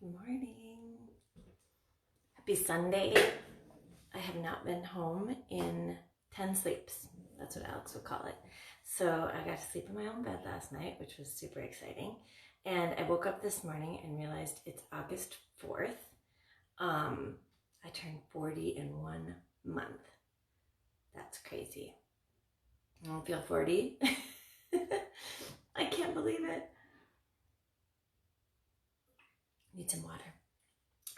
Good morning. Happy Sunday. I have not been home in 10 sleeps. That's what Alex would call it. So I got to sleep in my own bed last night, which was super exciting. And I woke up this morning and realized it's August 4th. I turned 40 in 1 month. That's crazy. I don't feel 40. I can't believe it. Need some water.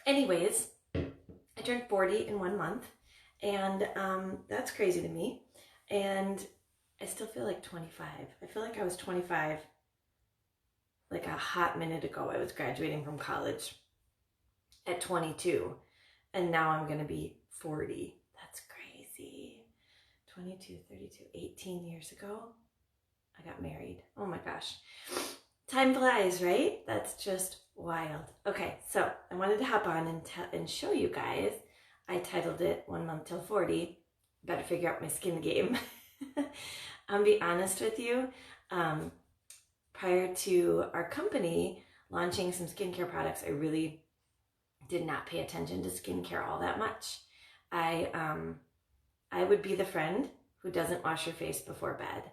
Anyways, I turned 40 in 1 month, and that's crazy to me. And I still feel like 25. I feel like I was 25 like a hot minute ago. I was graduating from college at 22, and now I'm going to be 40. That's crazy. 22, 32, 18 years ago, I got married. Oh my gosh. Time flies, right? That's just wild. Okay, so I wanted to hop on and show you guys. I titled it 1 month till 40. Better figure out my skin game. I'll be honest with you. Prior to our company launching some skincare products, I really did not pay attention to skincare all that much. I would be the friend who doesn't wash your face before bed.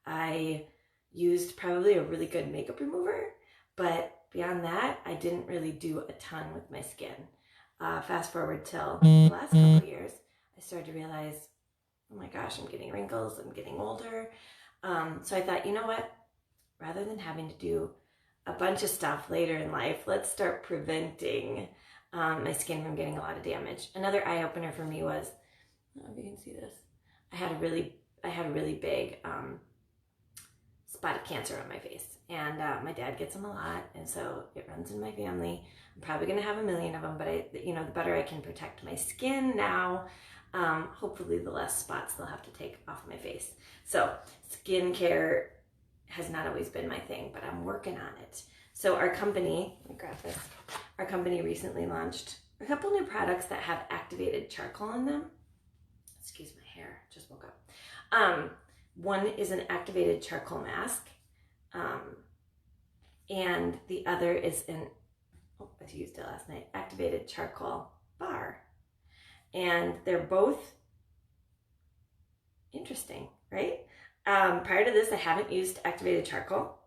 I used probably a really good makeup remover, but beyond that, I didn't really do a ton with my skin. Fast forward till the last couple of years, I started to realize, oh my gosh, I'm getting wrinkles, I'm getting older. So I thought, you know what? Rather than having to do a bunch of stuff later in life, let's start preventing my skin from getting a lot of damage. Another eye-opener for me was, I don't know if you can see this, I had a really big spot of cancer on my face, and my dad gets them a lot, and so it runs in my family. I'm probably gonna have a million of them, but the better I can protect my skin now, hopefully the less spots they'll have to take off my face. So skincare has not always been my thing, but I'm working on it. So our company, let me grab this. Our company recently launched a couple new products that have activated charcoal in them. Excuse my hair, just woke up. One is an activated charcoal mask, and the other is I used it last night, activated charcoal bar. And they're both interesting, right? Prior to this, I haven't used activated charcoal.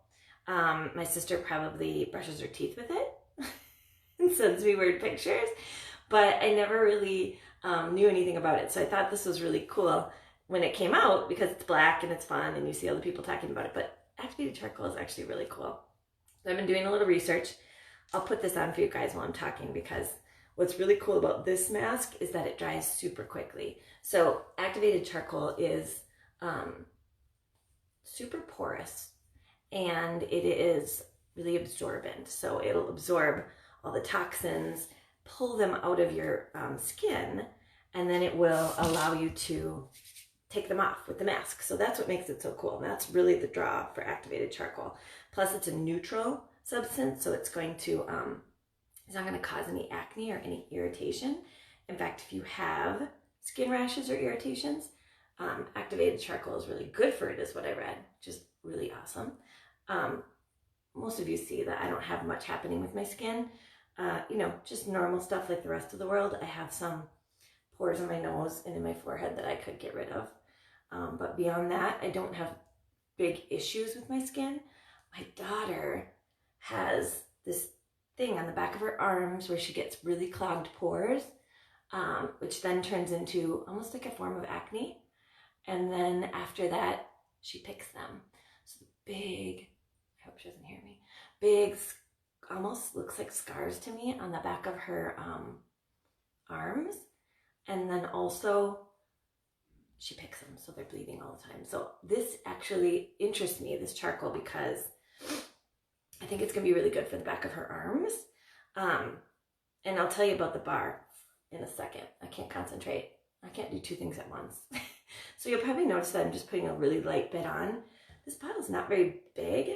My sister probably brushes her teeth with it and sends me weird pictures, but I never really knew anything about it. So I thought this was really cool when it came out because it's black and it's fun and you see other people talking about it, but activated charcoal is actually really cool. So I've been doing a little research. I'll put this on for you guys while I'm talking because what's really cool about this mask is that it dries super quickly. So activated charcoal is super porous and it is really absorbent. So it'll absorb all the toxins, pull them out of your skin, and then it will allow you to take them off with the mask. So that's what makes it so cool. And that's really the draw for activated charcoal. Plus it's a neutral substance, so it's not going to cause any acne or any irritation. In fact, if you have skin rashes or irritations, activated charcoal is really good for it, is what I read, which is really awesome. Most of you see that I don't have much happening with my skin. Just normal stuff like the rest of the world. I have some pores in my nose and in my forehead that I could get rid of. But beyond that, I don't have big issues with my skin. My daughter has this thing on the back of her arms where she gets really clogged pores, which then turns into almost like a form of acne. And then after that, she picks them. So big, I hope she doesn't hear me, big, almost looks like scars to me on the back of her arms. And then also she picks them, so they're bleeding all the time. So this actually interests me, this charcoal, because I think it's gonna be really good for the back of her arms. And I'll tell you about the bar in a second. I can't concentrate. I can't do two things at once. So you'll probably notice that I'm just putting a really light bit on. This bottle's not very big,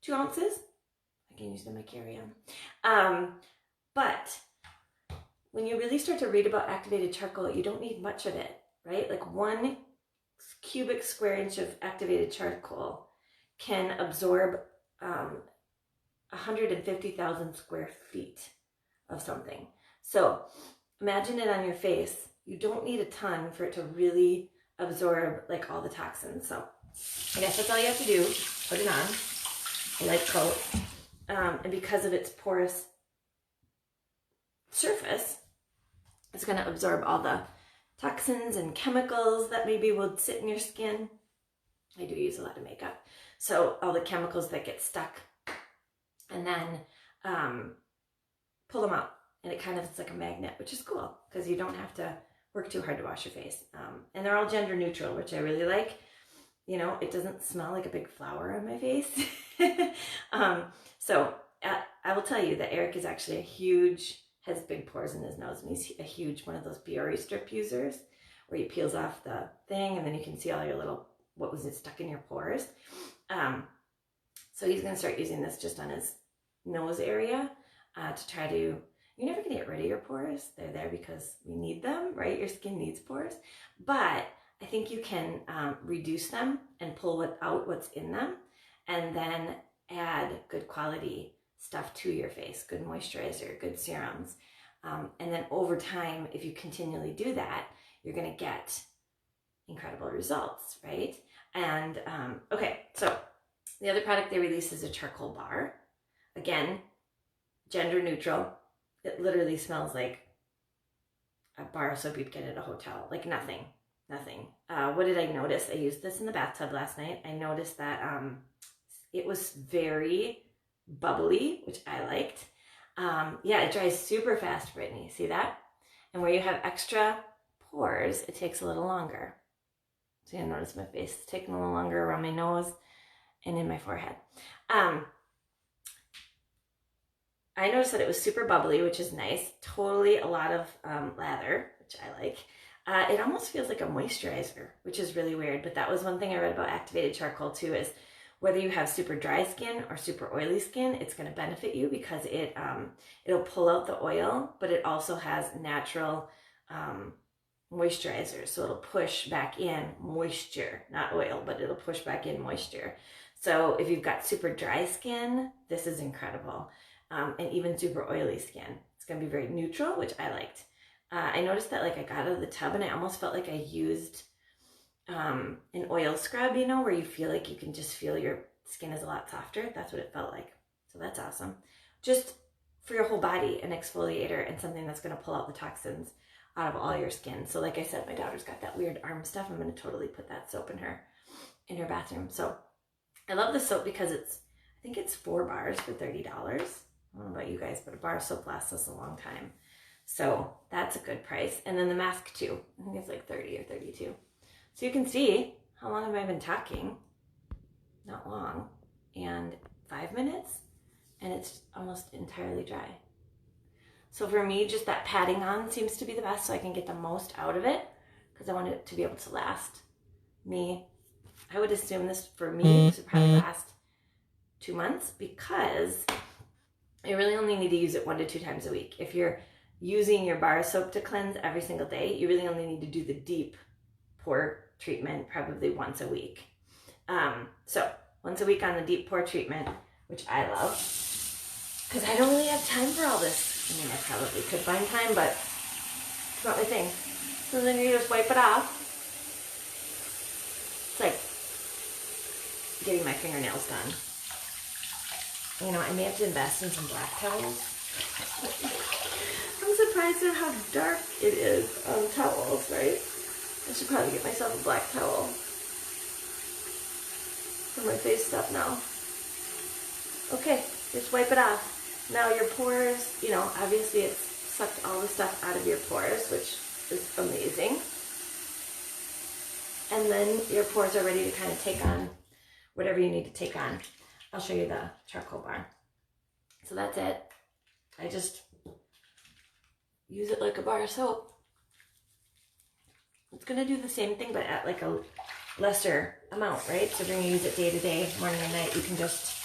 2 ounces. I can use them in my carry-on. But when you really start to read about activated charcoal, you don't need much of it, right? Like 1 cubic square inch of activated charcoal can absorb 150,000 square feet of something. So imagine it on your face. You don't need a ton for it to really absorb like all the toxins. So I guess that's all you have to do. Put it on, a light coat. And because of its porous surface, it's going to absorb all the toxins and chemicals that maybe would sit in your skin. I do use a lot of makeup. So all the chemicals that get stuck, and then pull them out. And it kind of is like a magnet, which is cool because you don't have to work too hard to wash your face. And they're all gender neutral, which I really like. You know, it doesn't smell like a big flower on my face. So I will tell you that Eric is actually has big pores in his nose, and he's a huge one of those Biore strip users where he peels off the thing and then you can see all your little, what was it stuck in your pores. So he's going to start using this just on his nose area to try to, you're never going to get rid of your pores. They're there because we need them, right? Your skin needs pores. But I think you can reduce them and pull out what's in them, and then add good quality stuff to your face, good moisturizer, good serums. And then over time, if you continually do that, you're going to get incredible results, right? And okay, so the other product they release is a charcoal bar. Again, gender neutral. It literally smells like a bar of soap you'd get at a hotel, like nothing. What did I notice? I used this in the bathtub last night. I noticed that it was very bubbly, which I liked. Yeah, it dries super fast, Brittany. See that? And where you have extra pores, it takes a little longer. So you notice my face is taking a little longer around my nose and in my forehead. I noticed that it was super bubbly, which is nice. Totally a lot of lather, which I like. It almost feels like a moisturizer, which is really weird. But that was one thing I read about activated charcoal too, is whether you have super dry skin or super oily skin, it's going to benefit you because it'll pull out the oil, but it also has natural moisturizers. So it'll push back in moisture, not oil, but it'll push back in moisture. So if you've got super dry skin, this is incredible. And even super oily skin. It's going to be very neutral, which I liked. I noticed that like I got out of the tub and I almost felt like I used an oil scrub, you know, where you feel like you can just feel your skin is a lot softer. That's what it felt like. So that's awesome. Just for your whole body, an exfoliator and something that's going to pull out the toxins out of all your skin. So like I said, my daughter's got that weird arm stuff. I'm going to totally put that soap in her bathroom. So I love the soap because I think it's 4 bars for $30. I don't know about you guys, but a bar of soap lasts us a long time. So that's a good price. And then the mask too. I think it's like 30 or 32. So you can see how long have I been talking? Not long. And 5 minutes, and it's almost entirely dry. So for me, just that patting on seems to be the best so I can get the most out of it because I want it to be able to last me. I would assume this for me, this would probably last 2 months because you really only need to use it 1 to 2 times a week. If you're using your bar soap to cleanse every single day, you really only need to do the deep pore treatment probably once a week. So once a week on the deep pore treatment, which I love, because I don't really have time for all this. I mean, I probably could find time, but it's not my thing. So then you just wipe it off. It's like getting my fingernails done. You know, I may have to invest in some black towels. I'm surprised at how dark it is on towels, right? I should probably get myself a black towel for my face stuff now. Okay, just wipe it off. Now your pores, you know, obviously it's sucked all the stuff out of your pores, which is amazing. And then your pores are ready to kind of take on whatever you need to take on. I'll show you the charcoal bar. So that's it. I just use it like a bar of soap. It's going to do the same thing, but at like a lesser amount, right? So if you're going to use it day to day, morning and night, you can just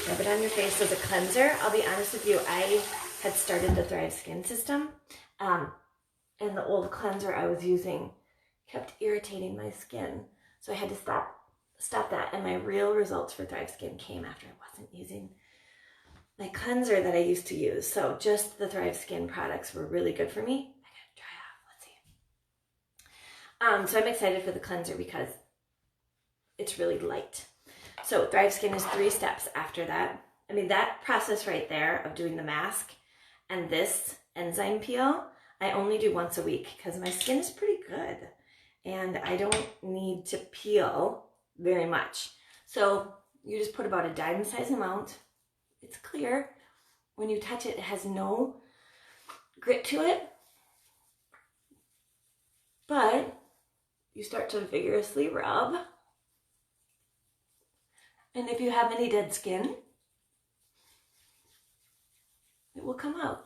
rub it on your face as a cleanser. I'll be honest with you, I had started the Thrive Skin System, and the old cleanser I was using kept irritating my skin. So I had to stop that, and my real results for Thrive Skin came after I wasn't wasn't using my cleanser that I used to use. So just the Thrive Skin products were really good for me. I gotta dry off, let's see. So I'm excited for the cleanser because it's really light. So Thrive Skin is 3 steps after that. I mean, that process right there of doing the mask and this enzyme peel, I only do once a week because my skin is pretty good and I don't need to peel very much. So you just put about a dime size amount. It's clear. When you touch it, it has no grit to it. But you start to vigorously rub. And if you have any dead skin, it will come out.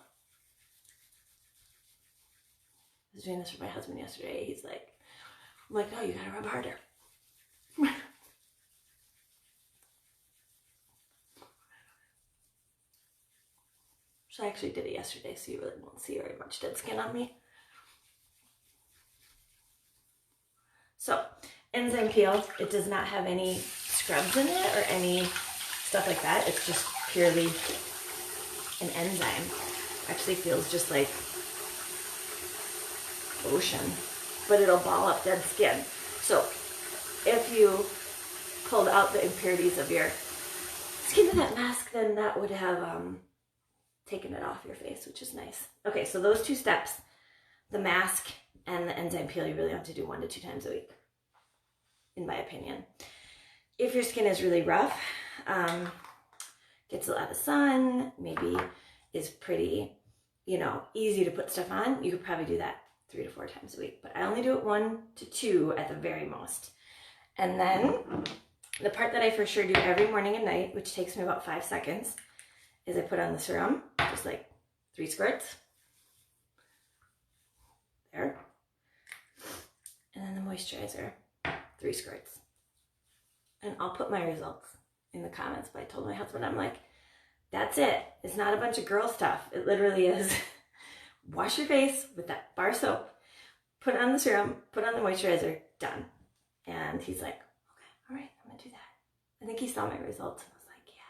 I was doing this for my husband yesterday. He's like, I'm like, no, you gotta rub harder. So I actually did it yesterday, so you really won't see very much dead skin on me. So, enzyme peel, it does not have any scrubs in it or any stuff like that. It's just purely an enzyme. Actually feels just like lotion, but it'll ball up dead skin. So if you pulled out the impurities of your skin in that mask, then that would have taken it off your face, which is nice. Okay, so those 2 steps, the mask and the enzyme peel, you really have to do 1 to 2 times a week, in my opinion. If your skin is really rough, gets a lot of sun, maybe is pretty, easy to put stuff on, you could probably do that 3 to 4 times a week. But I only do it 1 to 2 at the very most. And then the part that I for sure do every morning and night, which takes me about 5 seconds, is I put on the serum, just like 3 squirts. There. And then the moisturizer, 3 squirts. And I'll put my results in the comments, but I told my husband, I'm like, that's it. It's not a bunch of girl stuff. It literally is wash your face with that bar soap, put on the serum, put on the moisturizer, done. And he's like, okay, all right, I'm gonna do that. I think he saw my results and I was like, yeah.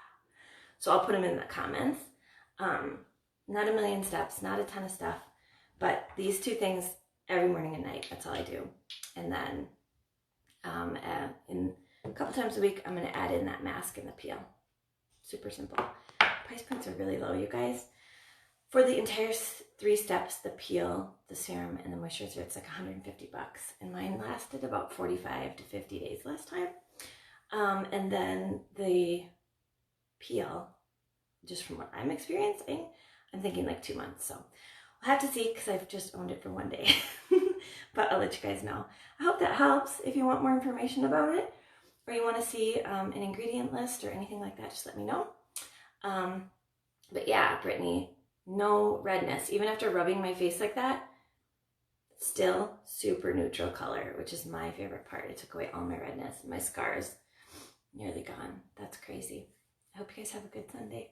So I'll put them in the comments. Not a million steps, not a ton of stuff, but these 2 things every morning and night, that's all I do. And then in a couple times a week, I'm gonna add in that mask and the peel. Super simple. Price points are really low, you guys. For the entire 3 steps, the peel, the serum, and the moisturizer, it's like $150. And mine lasted about 45 to 50 days last time. And then the peel, just from what I'm experiencing, I'm thinking like 2 months. So we'll have to see because I've just owned it for 1 day. But I'll let you guys know. I hope that helps. If you want more information about it or you want to see an ingredient list or anything like that, just let me know. But yeah, Brittany, no redness. Even after rubbing my face like that, still super neutral color, which is my favorite part. It took away all my redness. My scars nearly gone. That's crazy. I hope you guys have a good Sunday.